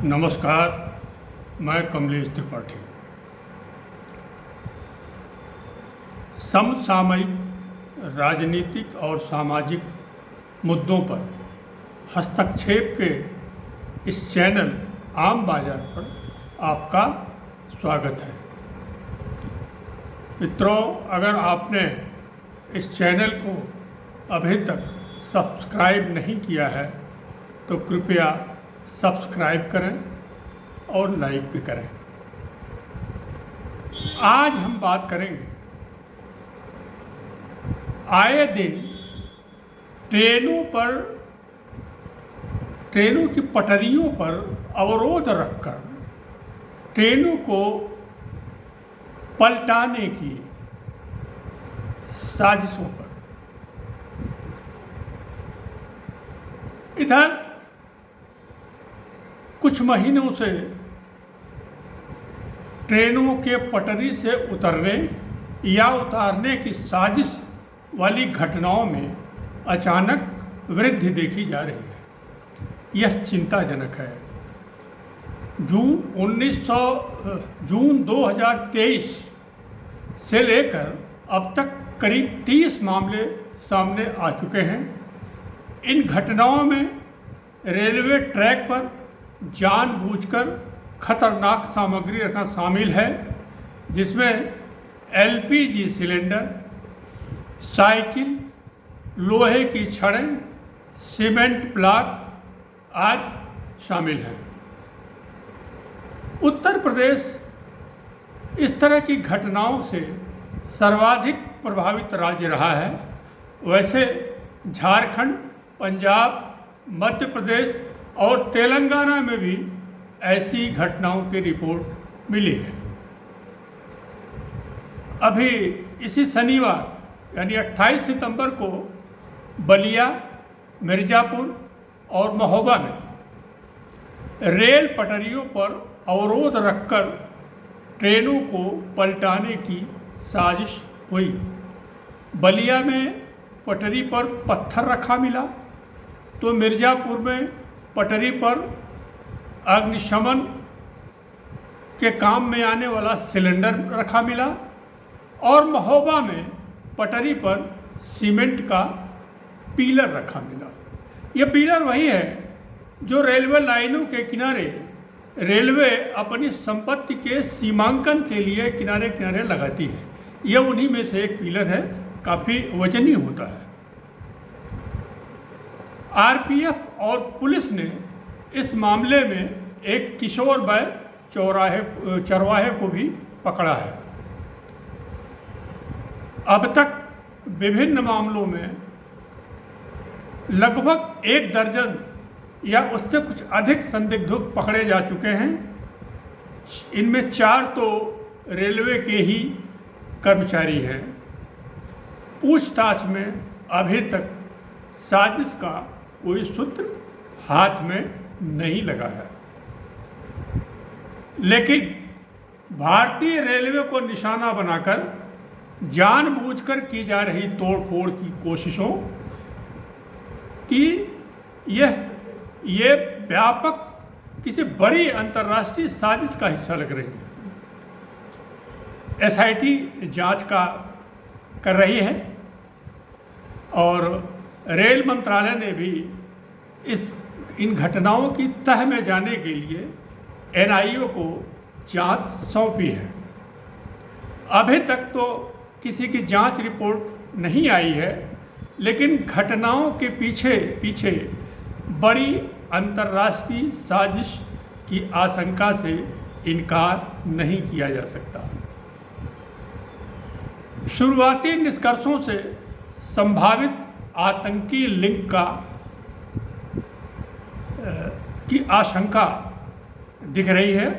नमस्कार, मैं कमलेश त्रिपाठी। समसामयिक राजनीतिक और सामाजिक मुद्दों पर हस्तक्षेप के इस चैनल आम बाजार पर आपका स्वागत है। मित्रों, अगर आपने इस चैनल को अभी तक सब्सक्राइब नहीं किया है तो कृपया सब्सक्राइब करें और लाइक भी करें। आज हम बात करेंगे, आए दिन ट्रेनों की पटरियों पर अवरोध रखकर ट्रेनों को पलटाने की साजिशों पर। इधर कुछ महीनों से ट्रेनों के पटरी से उतरने या उतारने की साजिश वाली घटनाओं में अचानक वृद्धि देखी जा रही है। यह चिंताजनक है। जून 2023 से लेकर अब तक करीब 30 मामले सामने आ चुके हैं। इन घटनाओं में रेलवे ट्रैक पर जानबूझकर खतरनाक सामग्री रखना शामिल है, जिसमें एलपीजी सिलेंडर, साइकिल, लोहे की छड़ें, सीमेंट ब्लॉक आदि शामिल हैं। उत्तर प्रदेश इस तरह की घटनाओं से सर्वाधिक प्रभावित राज्य रहा है। वैसे झारखंड, पंजाब, मध्य प्रदेश और तेलंगाना में भी ऐसी घटनाओं की रिपोर्ट मिली है। अभी इसी शनिवार यानी 28 सितंबर को बलिया, मिर्ज़ापुर और महोबा में रेल पटरियों पर अवरोध रखकर ट्रेनों को पलटाने की साजिश हुई। बलिया में पटरी पर पत्थर रखा मिला तो मिर्ज़ापुर में पटरी पर अग्निशमन के काम में आने वाला सिलेंडर रखा मिला और महोबा में पटरी पर सीमेंट का पिलर रखा मिला। यह पिलर वही है जो रेलवे लाइनों के किनारे रेलवे अपनी संपत्ति के सीमांकन के लिए किनारे किनारे लगाती है। यह उन्हीं में से एक पिलर है, काफ़ी वजनी होता है। आरपीएफ और पुलिस ने इस मामले में एक किशोर वय चरवाहे को भी पकड़ा है। अब तक विभिन्न मामलों में लगभग 1 दर्जन या उससे कुछ अधिक संदिग्ध पकड़े जा चुके हैं। इनमें 4 तो रेलवे के ही कर्मचारी हैं। पूछताछ में अभी तक साजिश का कोई सूत्र हाथ में नहीं लगा है, लेकिन भारतीय रेलवे को निशाना बनाकर जानबूझकर की जा रही तोड़फोड़ की कोशिशों की ये व्यापक किसी बड़ी अंतर्राष्ट्रीय साजिश का हिस्सा लग रही है। एसआईटी जांच कर रही है और रेल मंत्रालय ने भी इन घटनाओं की तह में जाने के लिए एनआईओ को जांच सौंपी है। अभी तक तो किसी की जांच रिपोर्ट नहीं आई है, लेकिन घटनाओं के पीछे बड़ी अंतर्राष्ट्रीय साजिश की आशंका से इनकार नहीं किया जा सकता। शुरुआती निष्कर्षों से संभावित आतंकी लिंक की आशंका दिख रही है।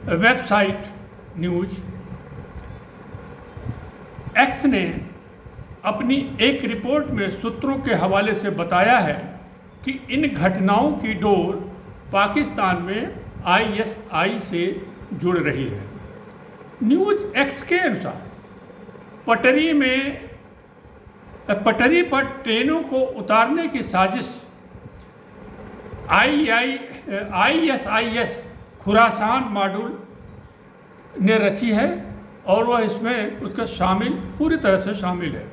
वेबसाइट न्यूज़ एक्स ने अपनी एक रिपोर्ट में सूत्रों के हवाले से बताया है कि इन घटनाओं की डोर पाकिस्तान में आईएसआई से जुड़ रही है। न्यूज़ एक्स के अनुसार पटरी पर ट्रेनों को उतारने की साजिश ISIS खुरासान मॉड्यूल ने रची है और वह इसमें उसका शामिल पूरी तरह से शामिल है।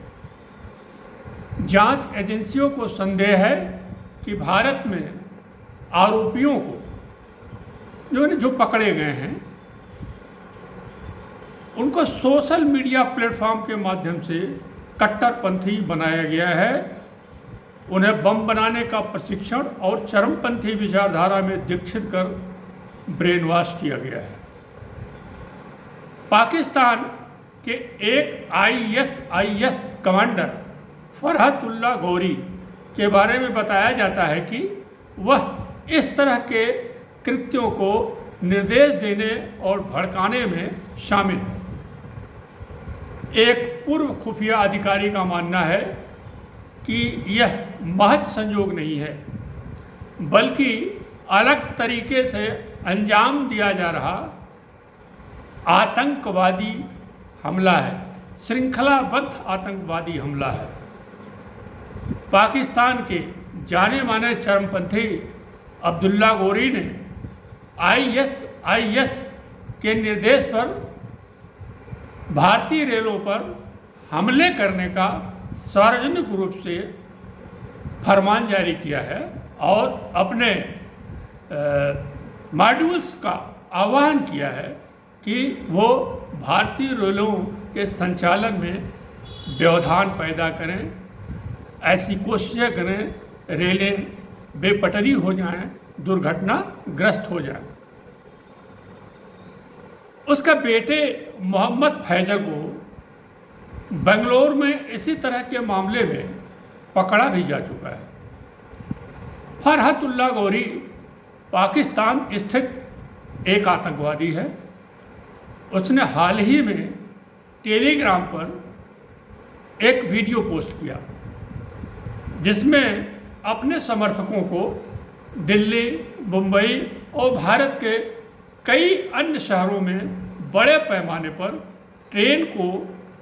जांच एजेंसियों को संदेह है कि भारत में आरोपियों को जो पकड़े गए हैं उनको सोशल मीडिया प्लेटफॉर्म के माध्यम से कट्टरपंथी बनाया गया है, उन्हें बम बनाने का प्रशिक्षण और चरमपंथी विचारधारा में दीक्षित कर ब्रेन वॉश किया गया है। पाकिस्तान के एक ISIS कमांडर फरहतुल्लाह गौरी के बारे में बताया जाता है कि वह इस तरह के कृत्यों को निर्देश देने और भड़काने में शामिल है। एक पूर्व खुफिया अधिकारी का मानना है कि यह महज संयोग नहीं है, बल्कि अलग तरीके से अंजाम दिया जा रहा आतंकवादी हमला है, श्रृंखलाबद्ध आतंकवादी हमला है। पाकिस्तान के जाने माने चरमपंथी अब्दुल्ला गौरी ने ISIS के निर्देश पर भारतीय रेलों पर हमले करने का सार्वजनिक रूप से फरमान जारी किया है और अपने मॉड्यूल्स का आह्वान किया है कि वो भारतीय रेलों के संचालन में व्यवधान पैदा करें, ऐसी कोशिशें करें रेलें बेपटरी हो जाएं, दुर्घटनाग्रस्त हो जाएं। उसका बेटे मोहम्मद फैजल को बेंगलोर में इसी तरह के मामले में पकड़ा भी जा चुका है। फरहतुल्लाह गौरी पाकिस्तान स्थित एक आतंकवादी है। उसने हाल ही में टेलीग्राम पर एक वीडियो पोस्ट किया जिसमें अपने समर्थकों को दिल्ली, मुंबई और भारत के कई अन्य शहरों में बड़े पैमाने पर ट्रेन को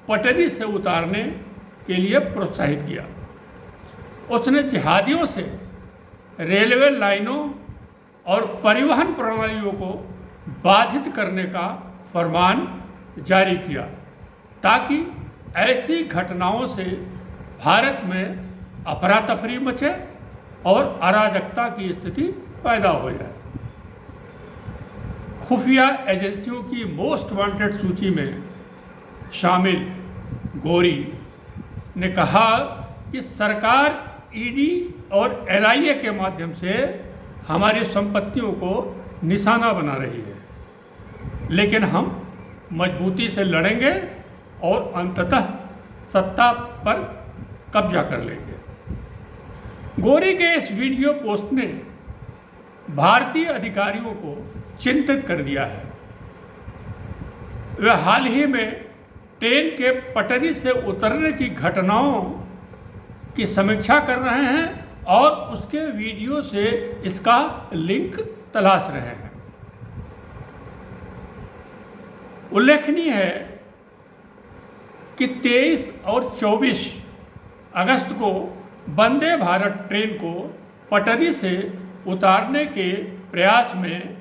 पटरी से उतारने के लिए प्रोत्साहित किया। उसने जिहादियों से रेलवे लाइनों और परिवहन प्रणालियों को बाधित करने का फरमान जारी किया ताकि ऐसी घटनाओं से भारत में अफरा तफरी मचे और अराजकता की स्थिति पैदा हो जाए। खुफिया एजेंसियों की मोस्ट वांटेड सूची में शामिल गौरी ने कहा कि सरकार ED और NIA के माध्यम से हमारी संपत्तियों को निशाना बना रही है, लेकिन हम मजबूती से लड़ेंगे और अंततः सत्ता पर कब्जा कर लेंगे। गौरी के इस वीडियो पोस्ट ने भारतीय अधिकारियों को चिंतित कर दिया है। वे हाल ही में ट्रेन के पटरी से उतरने की घटनाओं की समीक्षा कर रहे हैं और उसके वीडियो से इसका लिंक तलाश रहे हैं। उल्लेखनीय है कि 23 और 24 अगस्त को वंदे भारत ट्रेन को पटरी से उतारने के प्रयास में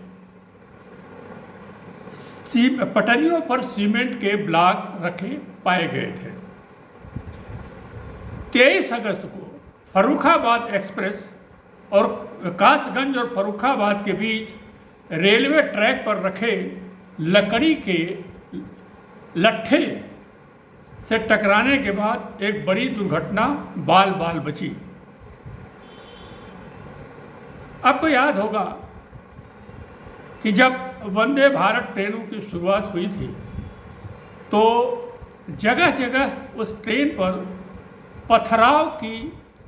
पटरियों पर सीमेंट के ब्लॉक रखे पाए गए थे। 23 अगस्त को फर्रुखाबाद एक्सप्रेस और कासगंज और फर्रुखाबाद के बीच रेलवे ट्रैक पर रखे लकड़ी के लट्ठे से टकराने के बाद एक बड़ी दुर्घटना बाल बाल बची। आपको याद होगा कि जब वंदे भारत ट्रेनों की शुरुआत हुई थी तो जगह जगह उस ट्रेन पर पथराव की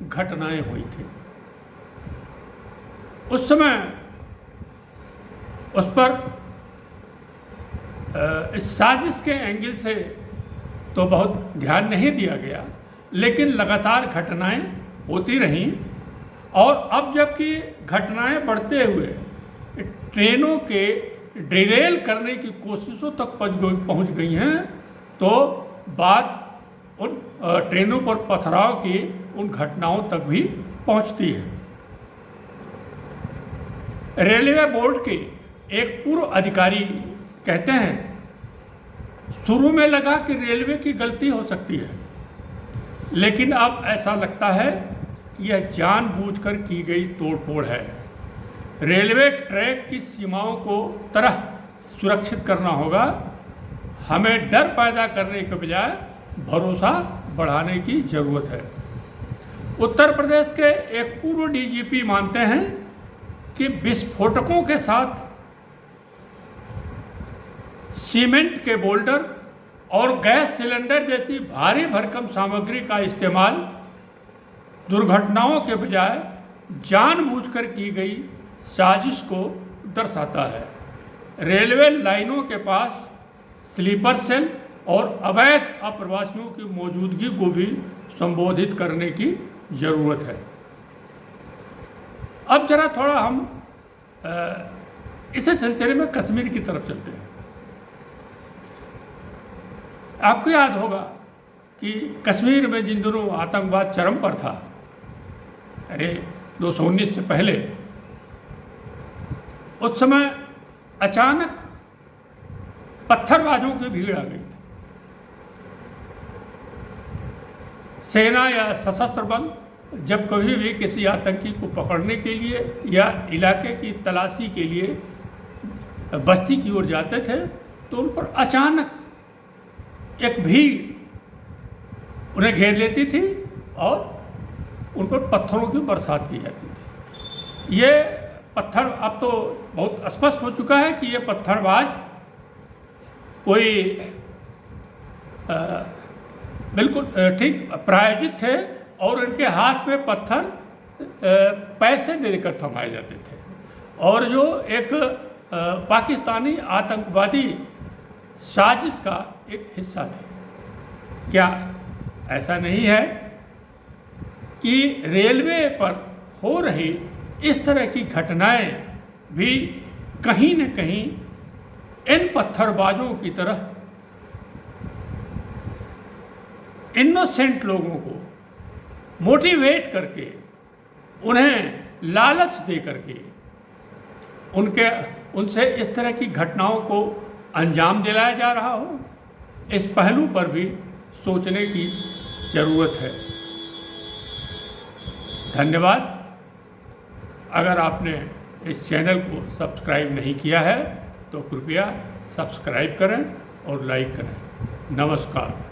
घटनाएं हुई थी। उस समय उस पर इस साजिश के एंगल से तो बहुत ध्यान नहीं दिया गया, लेकिन लगातार घटनाएं होती रहीं और अब जबकि घटनाएं बढ़ते हुए ट्रेनों के डिरेल करने की कोशिशों तक पहुंच गई हैं, तो बात उन ट्रेनों पर पथराव की उन घटनाओं तक भी पहुंचती है। रेलवे बोर्ड के एक पूर्व अधिकारी कहते हैं, शुरू में लगा कि रेलवे की गलती हो सकती है, लेकिन अब ऐसा लगता है कि यह जानबूझकर की गई तोड़फोड़ है। रेलवे ट्रैक की सीमाओं को तरह सुरक्षित करना होगा। हमें डर पैदा करने के बजाय भरोसा बढ़ाने की ज़रूरत है। उत्तर प्रदेश के एक पूर्व डीजीपी मानते हैं कि विस्फोटकों के साथ सीमेंट के बोल्डर और गैस सिलेंडर जैसी भारी भरकम सामग्री का इस्तेमाल दुर्घटनाओं के बजाय जानबूझकर की गई साजिश को दर्शाता है। रेलवे लाइनों के पास स्लीपर सेल और अवैध अप्रवासियों की मौजूदगी को भी संबोधित करने की ज़रूरत है। अब जरा थोड़ा हम इसी सिलसिले में कश्मीर की तरफ चलते हैं। आपको याद होगा कि कश्मीर में जिन दिनों आतंकवाद चरम पर था, अरे 2019 से पहले, उस समय अचानक पत्थरबाजों की भीड़ आ गई थी। सेना या सशस्त्र बल जब कभी भी किसी आतंकी को पकड़ने के लिए या इलाके की तलाशी के लिए बस्ती की ओर जाते थे तो उन पर अचानक एक भीड़ उन्हें घेर लेती थी और उन पर पत्थरों की बरसात की जाती थी। ये पत्थर अब तो बहुत स्पष्ट हो चुका है कि ये पत्थरबाज कोई बिल्कुल ठीक प्रायोजित थे और इनके हाथ में पत्थर पैसे देकर थमाए जाते थे और जो एक पाकिस्तानी आतंकवादी साजिश का एक हिस्सा थे। क्या ऐसा नहीं है कि रेलवे पर हो रही इस तरह की घटनाएं भी कहीं न कहीं इन पत्थरबाजों की तरह इनोसेंट लोगों को मोटिवेट करके, उन्हें लालच दे करके उनसे इस तरह की घटनाओं को अंजाम दिलाया जा रहा हो? इस पहलू पर भी सोचने की ज़रूरत है। धन्यवाद। अगर आपने इस चैनल को सब्सक्राइब नहीं किया है तो कृपया सब्सक्राइब करें और लाइक करें। नमस्कार।